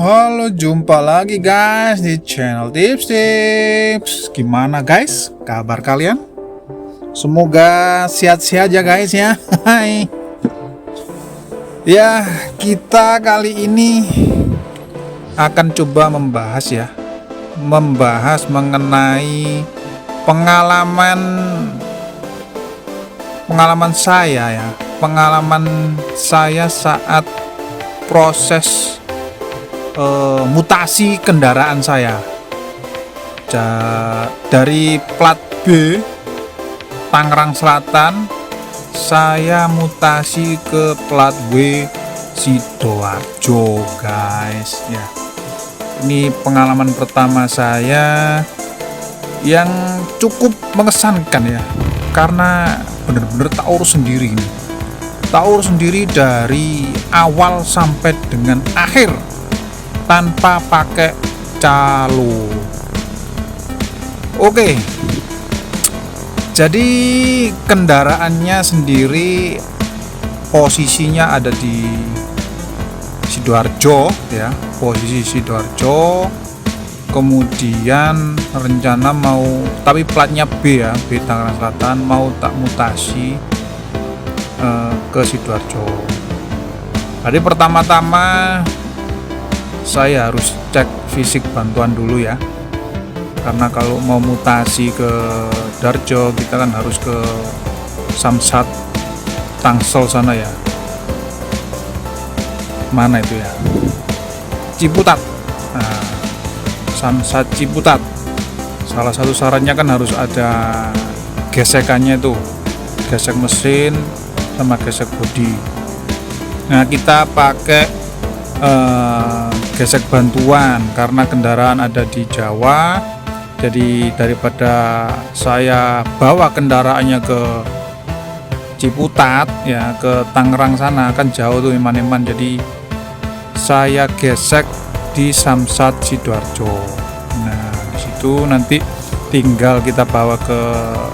Halo, jumpa lagi guys di channel Tips. Gimana guys, kabar kalian? Semoga sehat-sehat ya guys ya. Hai. Ya, kita kali ini akan coba membahas mengenai pengalaman saya saat proses mutasi kendaraan saya dari plat B Tangerang Selatan, saya mutasi ke plat W Sidoarjo guys ya. Ini pengalaman pertama saya yang cukup mengesankan ya, karena bener-bener tak urus sendiri dari awal sampai dengan akhir tanpa pakai calo. Oke, jadi kendaraannya sendiri posisinya ada di Sidoarjo ya, posisi Sidoarjo. Kemudian rencana tapi platnya B ya, B Tangerang Selatan, mau tak mutasi ke Sidoarjo. Jadi pertama-tama saya harus cek fisik bantuan dulu ya, karena kalau mau mutasi ke Darjo kita kan harus ke Samsat Tangsel sana ya, mana itu ya, Ciputat. Nah, Samsat Ciputat, salah satu syaratnya kan harus ada gesekannya, itu gesek mesin sama gesek bodi. Nah, kita pakai gesek bantuan karena kendaraan ada di Jawa. Jadi daripada saya bawa kendaraannya ke Ciputat ya, ke Tangerang sana kan jauh tuh Eman-eman, jadi saya gesek di Samsat Sidoarjo. Nah, di situ nanti tinggal kita bawa ke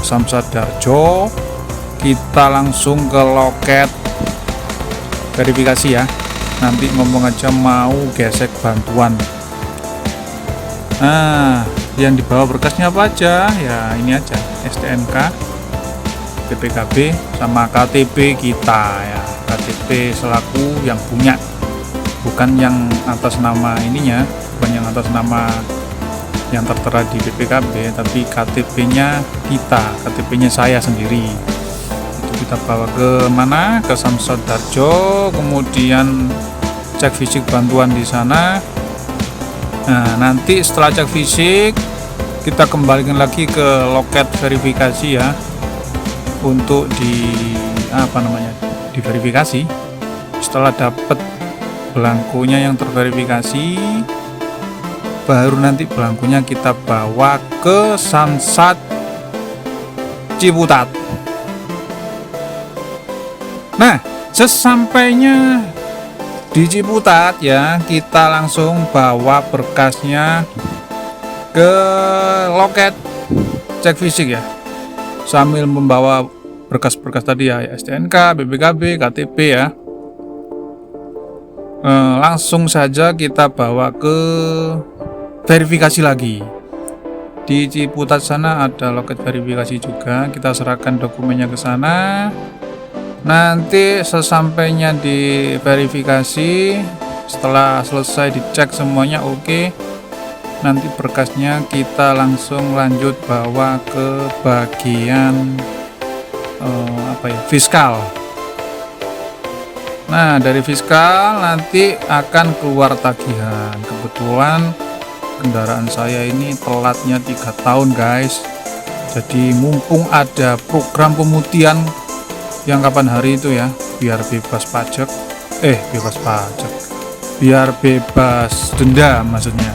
Samsat Darjo, kita langsung ke loket verifikasi ya. Nanti ngomong aja mau gesek bantuan. Nah, yang dibawa berkasnya apa aja ya, ini aja STNK, BPKB sama KTP kita ya, KTP selaku yang punya, bukan yang atas nama ininya, bukan yang atas nama yang tertera di BPKB, tapi KTP-nya kita, KTP-nya saya sendiri. Itu kita bawa ke mana? Ke Samsat Darjo, kemudian cek fisik bantuan di sana. Nah, nanti setelah cek fisik kita kembalikan lagi ke loket verifikasi ya, untuk diverifikasi. Setelah dapat belangkonya yang terverifikasi, baru nanti belangkonya kita bawa ke Samsat Ciputat. Nah, sesampainya di Ciputat ya, kita langsung bawa berkasnya ke loket cek fisik ya, sambil membawa berkas-berkas tadi ya, STNK, BPKB, KTP ya. Langsung saja kita bawa ke verifikasi lagi. Di Ciputat sana ada loket verifikasi juga, kita serahkan dokumennya ke sana. Nanti sesampainya di verifikasi, setelah selesai dicek semuanya oke, nanti berkasnya kita langsung lanjut bawa ke bagian fiskal. Nah, dari fiskal nanti akan keluar tagihan. Kebetulan kendaraan saya ini telatnya 3 tahun guys, jadi mumpung ada program pemutihan yang kapan hari itu ya, biar bebas denda maksudnya,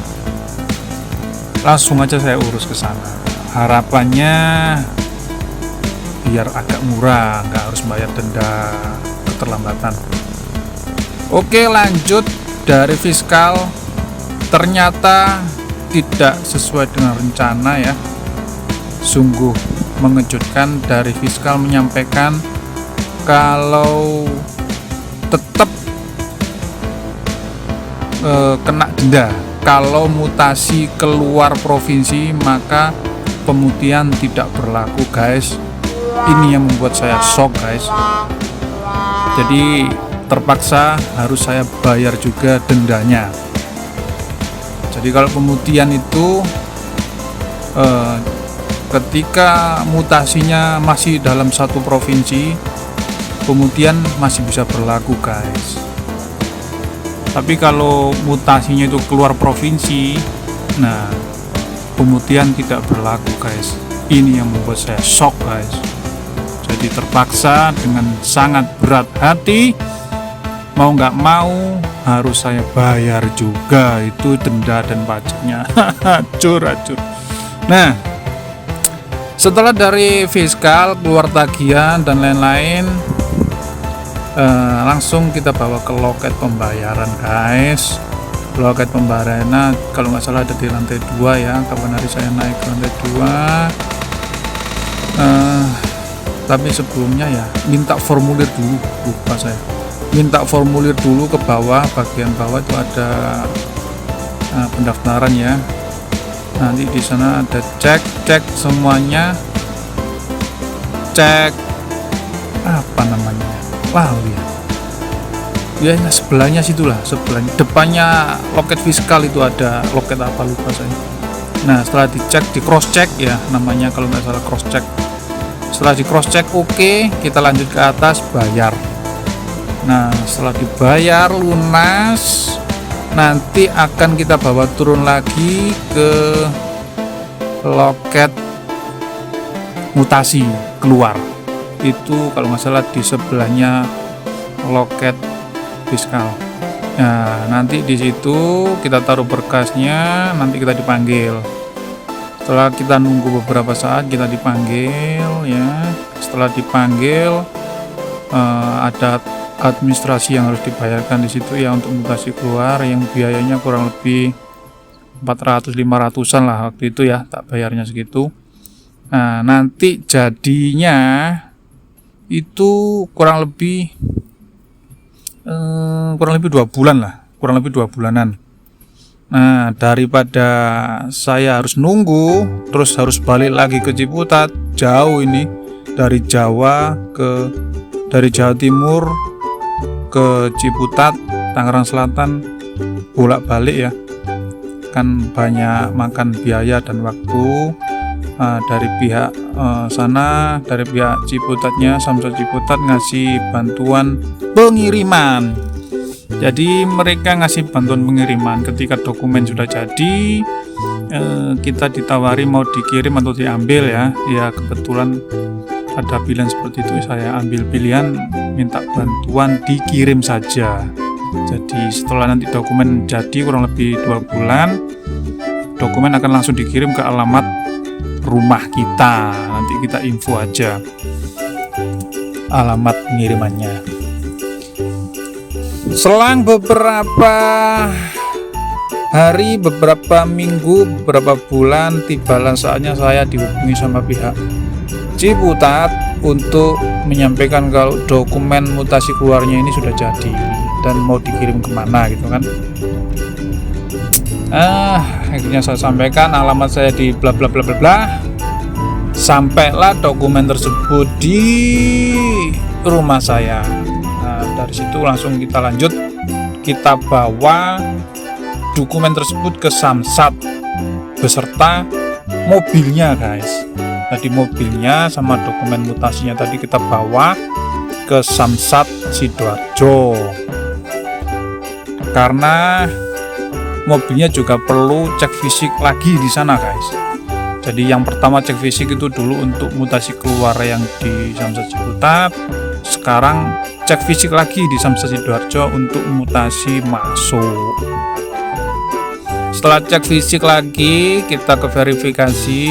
langsung aja saya urus ke sana. Harapannya biar agak murah, nggak harus bayar denda keterlambatan. Oke, lanjut dari fiskal, ternyata tidak sesuai dengan rencana ya. Sungguh mengejutkan, dari fiskal menyampaikan kalau tetap kena denda. Kalau mutasi keluar provinsi maka pemutihan tidak berlaku, guys. Ini yang membuat saya shock, guys. Jadi terpaksa harus saya bayar juga dendanya. Jadi kalau pemutihan itu ketika mutasinya masih dalam satu provinsi, pemutihan masih bisa berlaku, guys. Tapi kalau mutasinya itu keluar provinsi, nah pemutihan tidak berlaku, guys. Ini yang membuat saya shock, guys. Jadi terpaksa dengan sangat berat hati, mau nggak mau harus saya bayar juga itu denda dan pajaknya. Acur. Nah, setelah dari fiskal, keluar tagihan dan lain-lain, langsung kita bawa ke loket pembayaran, guys. Loket pembayarannya kalau nggak salah ada di lantai 2 ya. Kapan hari saya naik ke lantai 2, tapi sebelumnya ya minta formulir dulu, lupa saya. Minta formulir dulu ke bawah, bagian bawah itu ada pendaftaran ya. Nanti di sana ada cek semuanya, cek apa namanya, ya sebelahnya situlah, sebelahnya depannya loket fiskal itu ada loket apa lupa saya. Nah setelah dicek, di cross check ya namanya kalau nggak salah, cross check. Setelah di cross check oke, kita lanjut ke atas bayar. Nah setelah dibayar lunas, nanti akan kita bawa turun lagi ke loket mutasi keluar. Itu kalau nggak salah di sebelahnya loket fiskal. Nah nanti di situ kita taruh berkasnya, nanti kita dipanggil. Setelah kita nunggu beberapa saat kita dipanggil ya. Setelah dipanggil ada administrasi yang harus dibayarkan di situ ya untuk mutasi keluar, yang biayanya kurang lebih 400-500an lah waktu itu ya, tak bayarnya segitu. Nah nanti jadinya itu kurang lebih 2 bulan lah, kurang lebih 2 bulanan. Nah daripada saya harus nunggu terus harus balik lagi ke Ciputat, jauh ini dari Jawa Timur ke Ciputat, Tangerang Selatan, bolak-balik ya, kan banyak makan biaya dan waktu. Dari pihak sana, dari pihak Ciputatnya, Samsat Ciputat ngasih bantuan pengiriman. Jadi mereka ngasih bantuan pengiriman ketika dokumen sudah jadi, kita ditawari mau dikirim atau diambil ya. Ya kebetulan ada pilihan seperti itu, saya ambil pilihan minta bantuan dikirim saja. Jadi setelah nanti dokumen jadi kurang lebih 2 bulan, dokumen akan langsung dikirim ke alamat rumah kita. Nanti kita info aja alamat pengirimannya. Selang beberapa hari, beberapa minggu, beberapa bulan, tibalah saatnya saya dihubungi sama pihak Ciputat untuk menyampaikan kalau dokumen mutasi keluarnya ini sudah jadi dan mau dikirim kemana gitu kan. Akhirnya saya sampaikan alamat saya di bla bla bla bla bla. Sampailah dokumen tersebut di rumah saya. Nah, dari situ langsung kita lanjut, kita bawa dokumen tersebut ke Samsat beserta mobilnya, guys. Tadi mobilnya sama dokumen mutasinya tadi kita bawa ke Samsat Sidoarjo. Karena mobilnya juga perlu cek fisik lagi di sana, guys. Jadi yang pertama cek fisik itu dulu untuk mutasi keluar yang di Samsat Ciputat. Sekarang cek fisik lagi di Samsat Sidoarjo untuk mutasi masuk. Setelah cek fisik lagi, kita ke verifikasi.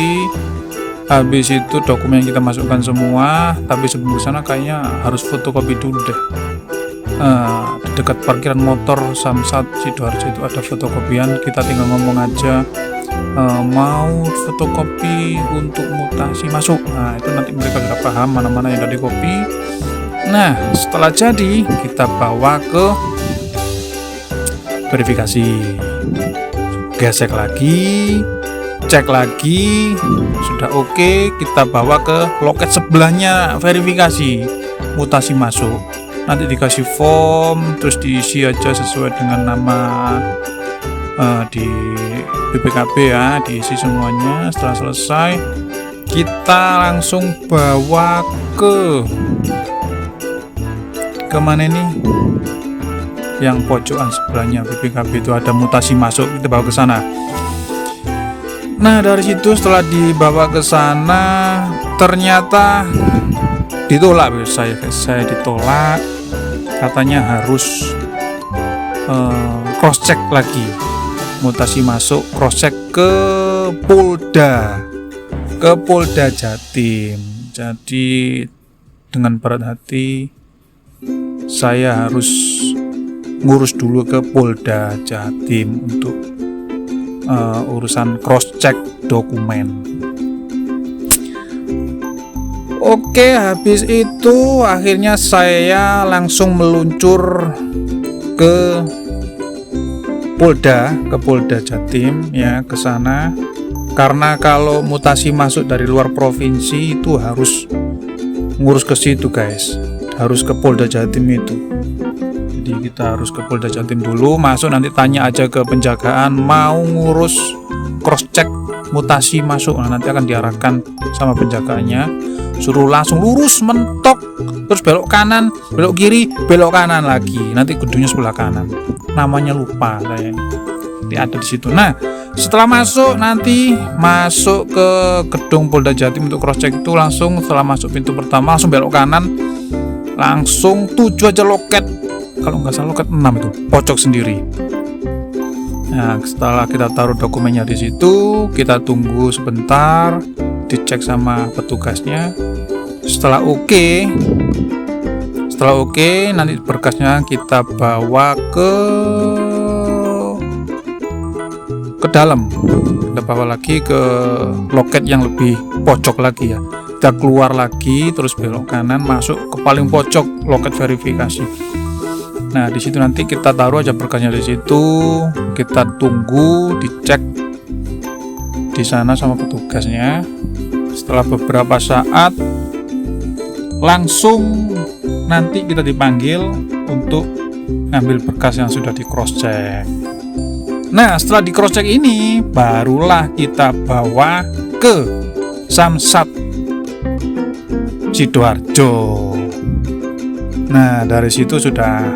Habis itu dokumen yang kita masukkan semua. Tapi sebelum sana kayaknya harus fotokopi dulu deh. Di dekat parkiran motor Samsat Sidoarjo itu ada fotokopian. Kita tinggal ngomong aja mau fotokopi untuk mutasi masuk. Nah itu nanti mereka sudah paham mana-mana yang udah di copy. Nah setelah jadi kita bawa ke verifikasi, gesek lagi, cek lagi, sudah oke, kita bawa ke loket sebelahnya verifikasi mutasi masuk. Nanti dikasih form, terus diisi aja sesuai dengan nama di BPKB ya, diisi semuanya. Setelah selesai, kita langsung bawa ke mana ini? Yang pojokan sebelahnya BPKB itu ada mutasi masuk, kita bawa ke sana. Nah, dari situ setelah dibawa ke sana ternyata ditolak, saya ditolak, katanya harus cross check lagi, mutasi masuk, cross check ke Polda Jatim. Jadi dengan berat hati saya harus ngurus dulu ke Polda Jatim untuk urusan cross check dokumen. Oke, habis itu akhirnya saya langsung meluncur ke Polda Jatim ya, ke sana. Karena kalau mutasi masuk dari luar provinsi itu harus ngurus ke situ, guys. Harus ke Polda Jatim itu. Jadi kita harus ke Polda Jatim dulu, masuk nanti tanya aja ke penjagaan mau ngurus cross check mutasi masuk. Nah, nanti akan diarahkan sama penjagaannya, suruh langsung lurus mentok, terus belok kanan, belok kiri, belok kanan lagi. Nanti gedungnya sebelah kanan. Namanya lupa saya. Nanti ada di situ. Nah, setelah masuk ke gedung Polda Jatim untuk cross check itu langsung setelah masuk pintu pertama langsung belok kanan, langsung tuju aja loket. Kalau nggak salah loket 6 itu, pojok sendiri. Nah, setelah kita taruh dokumennya di situ, kita tunggu sebentar, dicek sama petugasnya. Setelah oke, nanti berkasnya kita bawa ke dalam. Kita bawa lagi ke loket yang lebih pojok lagi ya. Kita keluar lagi, terus belok kanan, masuk ke paling pojok loket verifikasi. Nah, di situ nanti kita taruh aja berkasnya di situ, kita tunggu dicek di sana sama petugasnya. Setelah beberapa saat langsung nanti kita dipanggil untuk ngambil berkas yang sudah di cross check. Nah, setelah di cross check ini barulah kita bawa ke Samsat Sidoarjo. Nah, dari situ sudah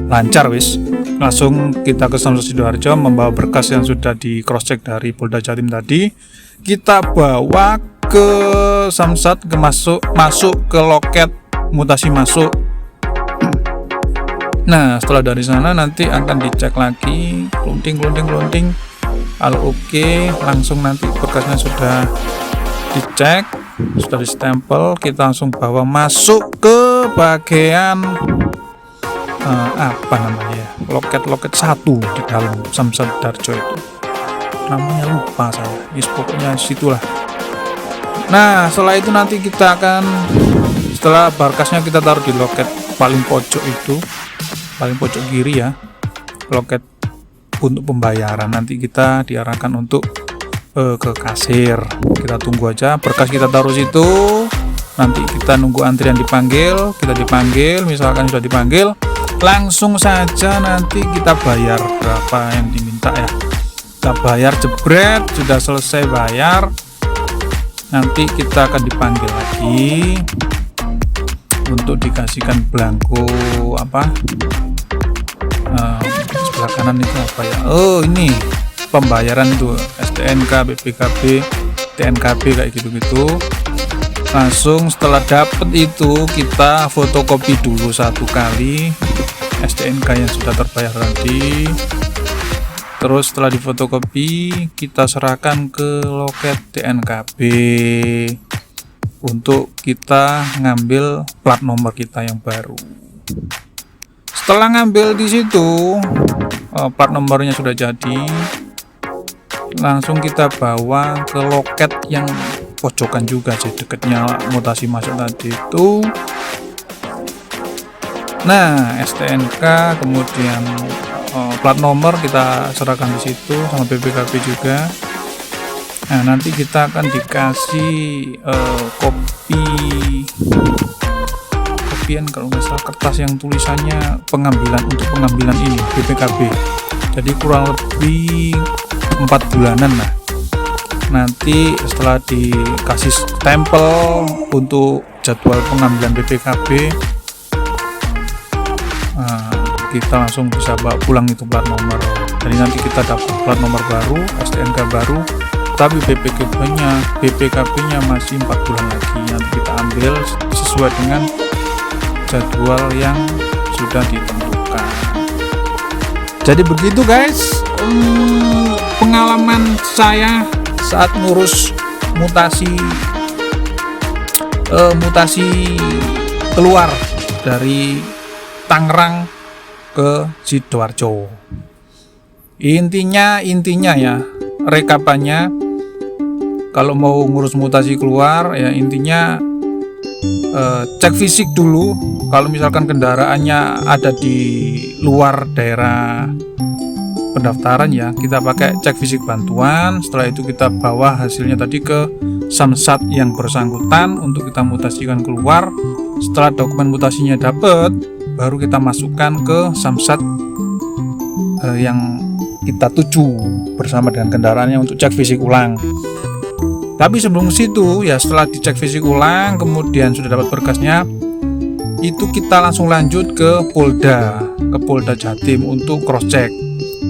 lancar wis. Langsung kita ke Samsat Sidoarjo membawa berkas yang sudah di cross check dari Polda Jatim tadi. Kita bawa ke Samsat, masuk ke loket mutasi masuk. Nah, setelah dari sana nanti akan dicek lagi, kelunting. Kalau oke, langsung nanti berkasnya sudah dicek, sudah distempel, kita langsung bawa masuk ke bagian loket 1 di dalam Samsat Sidoarjo itu. Namanya lupa saya, pokoknya situlah. Nah, setelah itu nanti kita akan, setelah berkasnya kita taruh di loket paling pojok itu, paling pojok kiri ya, loket untuk pembayaran. Nanti kita diarahkan untuk ke kasir. Kita tunggu aja, berkas kita taruh situ. Nanti kita nunggu antrian dipanggil, misalkan sudah dipanggil, langsung saja nanti kita bayar berapa yang diminta ya. Kita bayar jebret, sudah selesai bayar. Nanti kita akan dipanggil lagi untuk dikasihkan belangko sebelah kanan itu apa ya? Oh, ini pembayaran itu STNK, BPKB, TNKB kayak gitu-gitu. Langsung setelah dapat itu kita fotokopi dulu 1 kali STNK yang sudah terbayar tadi. Terus setelah difotokopi kita serahkan ke loket TNKB untuk kita ngambil plat nomor kita yang baru. Setelah ngambil di situ plat nomornya sudah jadi, langsung kita bawa ke loket yang pojokan juga sih, dekatnya mutasi masuk tadi itu. Nah, STNK kemudian plat nomor kita serahkan di situ sama BPKB juga. Nah, nanti kita akan dikasih kopian kalau nggak salah kertas yang tulisannya untuk pengambilan ini BPKB. Jadi kurang lebih 4 bulanan lah. Nanti setelah dikasih stempel untuk jadwal pengambilan BPKB, kita langsung bisa bawa pulang itu plat nomor. Jadi nanti kita dapat plat nomor baru, STNK baru, tapi BPKB-nya masih 4 bulan lagi. Nanti kita ambil sesuai dengan jadwal yang sudah ditentukan. Jadi begitu guys, pengalaman saya saat ngurus mutasi keluar dari Tangerang ke Sidoarjo. Intinya ya, rekapannya kalau mau ngurus mutasi keluar ya intinya cek fisik dulu. Kalau misalkan kendaraannya ada di luar daerah pendaftaran ya, kita pakai cek fisik bantuan. Setelah itu kita bawa hasilnya tadi ke Samsat yang bersangkutan untuk kita mutasikan keluar. Setelah dokumen mutasinya dapat, baru kita masukkan ke Samsat yang kita tuju bersama dengan kendaraannya untuk cek fisik ulang. Tapi sebelum situ ya, setelah dicek fisik ulang kemudian sudah dapat berkasnya, itu kita langsung lanjut ke Polda Jatim untuk cross check.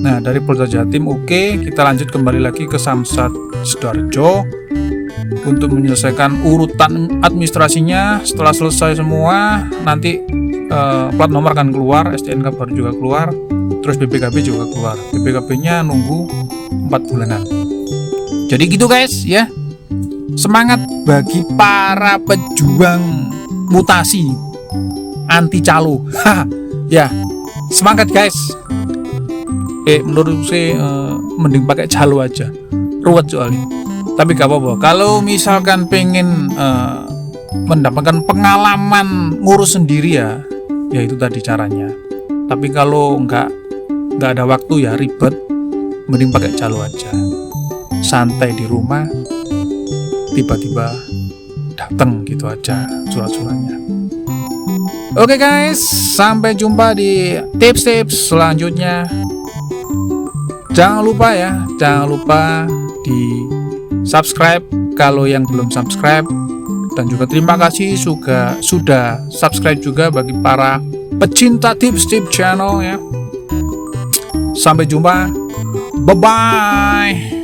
Nah, dari Polda Jatim oke, kita lanjut kembali lagi ke Samsat Sidoarjo untuk menyelesaikan urutan administrasinya. Setelah selesai semua, nanti plat nomor akan keluar, STNK baru juga keluar, terus BPKB juga keluar. BPKB-nya nunggu 4 bulanan. Jadi gitu guys ya. Semangat bagi para pejuang mutasi anti calo. Ya, semangat guys. Menurut saya mending pakai calo aja, ruwet soalnya. Tapi gak apa-apa. Kalau misalkan pengen mendapatkan pengalaman ngurus sendiri ya itu tadi caranya. Tapi kalau nggak ada waktu ya ribet, mending pakai calo aja. Santai di rumah, tiba-tiba datang gitu aja surat-suratnya. Oke guys, sampai jumpa di tips-tips selanjutnya. Jangan lupa di subscribe kalau yang belum subscribe, dan juga terima kasih sudah subscribe juga bagi para pecinta tips-tips channel ya. Sampai jumpa, bye bye.